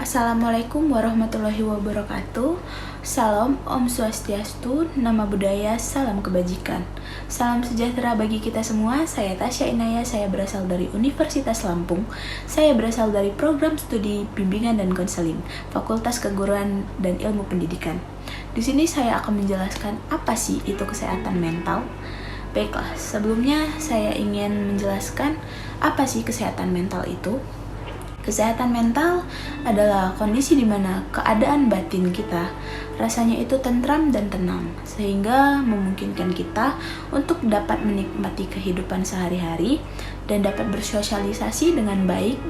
Assalamualaikum warahmatullahi wabarakatuh. Salam, Om Swastiastu, Nama Budaya, Salam Kebajikan. Salam sejahtera bagi kita semua. Saya Tasya Inaya, saya berasal dari Universitas Lampung. Saya berasal dari program studi bimbingan dan konseling, Fakultas Keguruan dan Ilmu Pendidikan. Di sini saya akan menjelaskan apa sih itu kesehatan mental. Baiklah, sebelumnya saya ingin menjelaskan apa sih kesehatan mental itu. Kesehatan mental adalah kondisi di mana keadaan batin kita rasanya itu tentram dan tenang, sehingga memungkinkan kita untuk dapat menikmati kehidupan sehari-hari dan dapat bersosialisasi dengan baik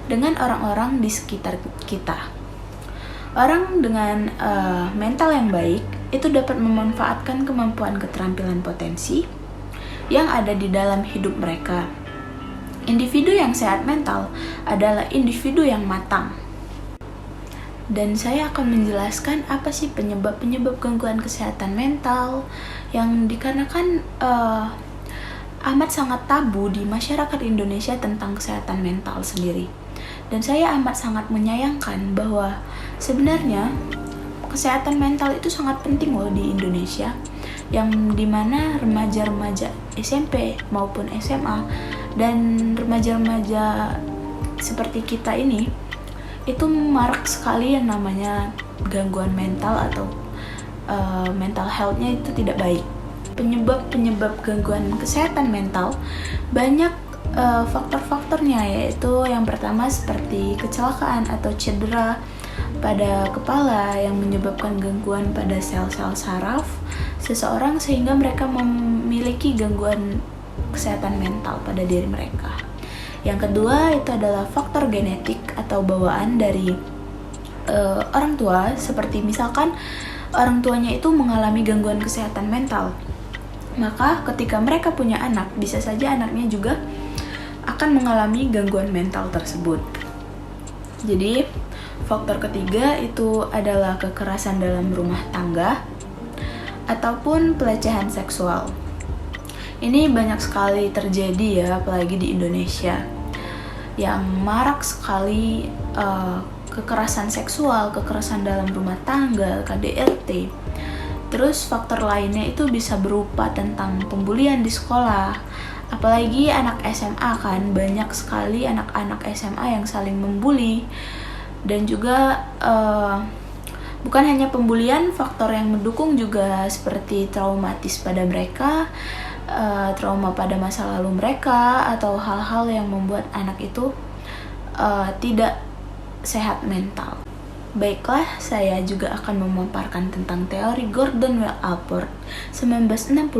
dengan orang-orang di sekitar kita. Orang dengan mental yang baik itu dapat memanfaatkan kemampuan keterampilan potensi yang ada di dalam hidup mereka. Individu yang sehat mental adalah individu yang matang. Dan saya akan menjelaskan apa sih penyebab-penyebab gangguan kesehatan mental yang dikarenakan amat sangat tabu di masyarakat Indonesia tentang kesehatan mental sendiri. Dan saya amat sangat menyayangkan bahwa sebenarnya kesehatan mental itu sangat penting loh di Indonesia, yang dimana remaja-remaja SMP maupun SMA dan remaja-remaja seperti kita ini itu marak sekali yang namanya gangguan mental atau mental health-nya itu tidak baik. Penyebab gangguan kesehatan mental banyak faktor-faktornya, yaitu yang pertama seperti kecelakaan atau cedera pada kepala yang menyebabkan gangguan pada sel-sel saraf seseorang sehingga mereka memiliki gangguan kesehatan mental pada diri mereka. Yang kedua itu adalah faktor genetik atau bawaan dari orang tua, seperti misalkan orang tuanya itu mengalami gangguan kesehatan mental, maka ketika mereka punya anak, bisa saja anaknya juga akan mengalami gangguan mental tersebut. Jadi faktor ketiga itu adalah kekerasan dalam rumah tangga ataupun pelecehan seksual. Ini banyak sekali terjadi ya, apalagi di Indonesia, yang marak sekali kekerasan seksual, kekerasan dalam rumah tangga, KDRT. Terus faktor lainnya itu bisa berupa tentang pembulian di sekolah. Apalagi anak SMA kan, banyak sekali anak-anak SMA yang saling membuli. Dan juga bukan hanya pembulian, faktor yang mendukung juga seperti traumatis pada mereka, trauma pada masa lalu mereka, atau hal-hal yang membuat anak itu tidak sehat mental. Baiklah, saya juga akan memaparkan tentang teori Gordon Well Allport 1961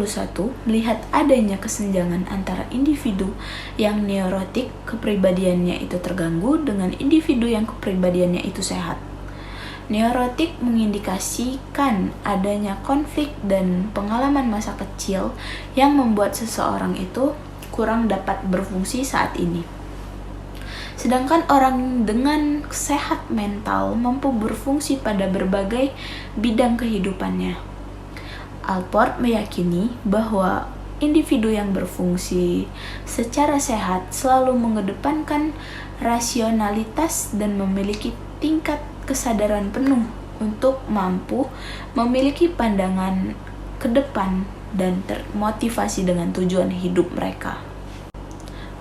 melihat adanya kesenjangan antara individu yang neurotik kepribadiannya itu terganggu dengan individu yang kepribadiannya itu sehat. Neurotik mengindikasikan adanya konflik dan pengalaman masa kecil yang membuat seseorang itu kurang dapat berfungsi saat ini. Sedangkan orang dengan sehat mental mampu berfungsi pada berbagai bidang kehidupannya. Allport meyakini bahwa individu yang berfungsi secara sehat selalu mengedepankan rasionalitas dan memiliki tingkat kesadaran penuh untuk mampu memiliki pandangan ke depan dan termotivasi dengan tujuan hidup mereka.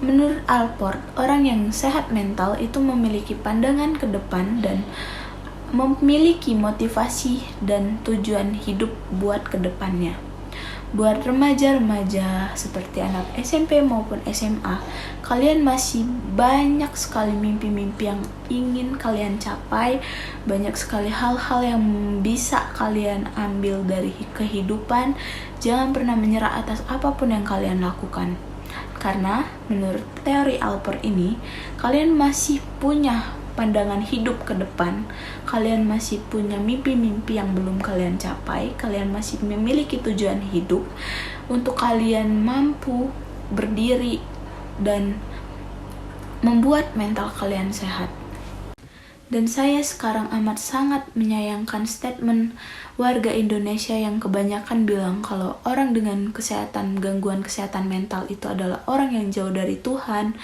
Menurut Allport, orang yang sehat mental itu memiliki pandangan ke depan dan memiliki motivasi dan tujuan hidup buat ke depannya. Buat remaja-remaja seperti anak SMP maupun SMA, kalian masih banyak sekali mimpi-mimpi yang ingin kalian capai, banyak sekali hal-hal yang bisa kalian ambil dari kehidupan. Jangan pernah menyerah atas apapun yang kalian lakukan. Karena menurut teori Allport ini, kalian masih punya pandangan hidup ke depan, kalian masih punya mimpi-mimpi yang belum kalian capai, kalian masih memiliki tujuan hidup untuk kalian mampu berdiri dan membuat mental kalian sehat. Dan saya sekarang amat sangat menyayangkan statement warga Indonesia yang kebanyakan bilang kalau orang dengan gangguan kesehatan mental itu adalah orang yang jauh dari Tuhan,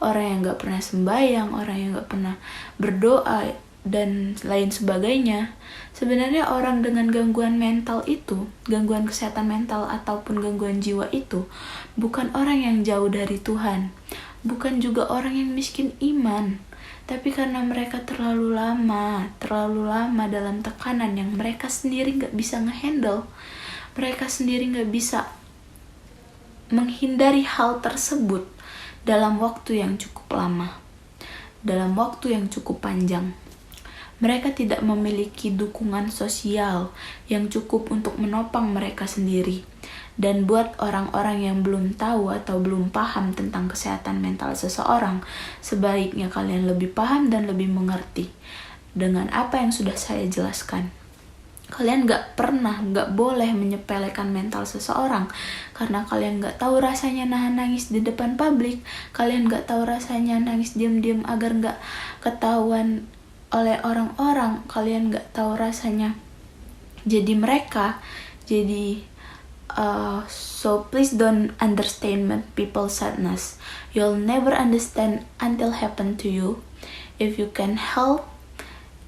orang yang gak pernah sembahyang, orang yang gak pernah berdoa, dan lain sebagainya. Sebenarnya orang dengan gangguan mental itu, gangguan kesehatan mental ataupun gangguan jiwa itu bukan orang yang jauh dari Tuhan, bukan juga orang yang miskin iman, tapi karena mereka terlalu lama dalam tekanan yang mereka sendiri gak bisa ngehandle, mereka sendiri gak bisa menghindari hal tersebut dalam waktu yang cukup lama, dalam waktu yang cukup panjang. Mereka tidak memiliki dukungan sosial yang cukup untuk menopang mereka sendiri. Dan buat orang-orang yang belum tahu atau belum paham tentang kesehatan mental seseorang, sebaiknya kalian lebih paham dan lebih mengerti dengan apa yang sudah saya jelaskan. Kalian gak boleh menyepelekan mental seseorang, karena kalian gak tahu rasanya nahan nangis di depan publik. Kalian gak tahu rasanya nangis diam-diam agar gak ketahuan oleh orang-orang. Kalian gak tahu rasanya jadi mereka. So please don't understand people's sadness. You'll never understand until happen to you. If you can help,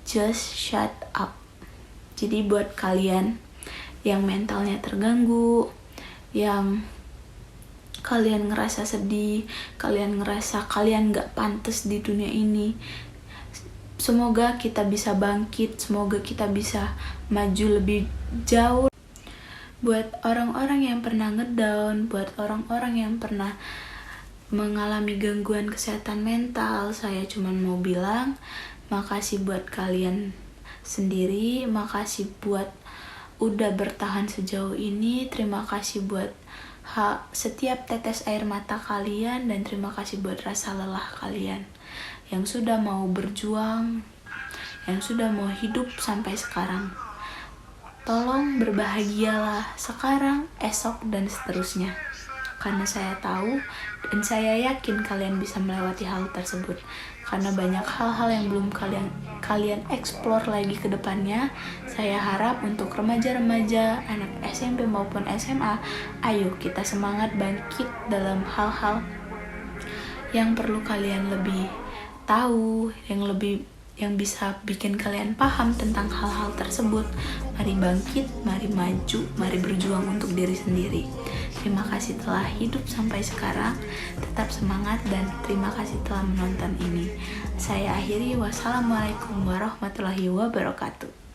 just shut up. Jadi buat kalian yang mentalnya terganggu, yang kalian ngerasa sedih, kalian ngerasa kalian gak pantas di dunia ini, semoga kita bisa bangkit, semoga kita bisa maju lebih jauh. Buat orang-orang yang pernah ngedown, buat orang-orang yang pernah mengalami gangguan kesehatan mental, saya cuma mau bilang makasih buat kalian sendiri, makasih buat udah bertahan sejauh ini, terima kasih buat setiap tetes air mata kalian, dan terima kasih buat rasa lelah kalian yang sudah mau berjuang, yang sudah mau hidup sampai sekarang. Tolong berbahagialah sekarang, esok, dan seterusnya. Karena saya tahu dan saya yakin kalian bisa melewati hal tersebut. Karena banyak hal-hal yang belum kalian explore lagi ke depannya. Saya harap untuk remaja-remaja, anak SMP maupun SMA, ayo kita semangat bangkit dalam hal-hal yang perlu kalian lebih tahu, yang bisa bikin kalian paham tentang hal-hal tersebut. Mari bangkit, mari maju, mari berjuang untuk diri sendiri. Terima kasih telah hidup sampai sekarang. Tetap semangat dan terima kasih telah menonton ini. Saya akhiri. Wassalamualaikum warahmatullahi wabarakatuh.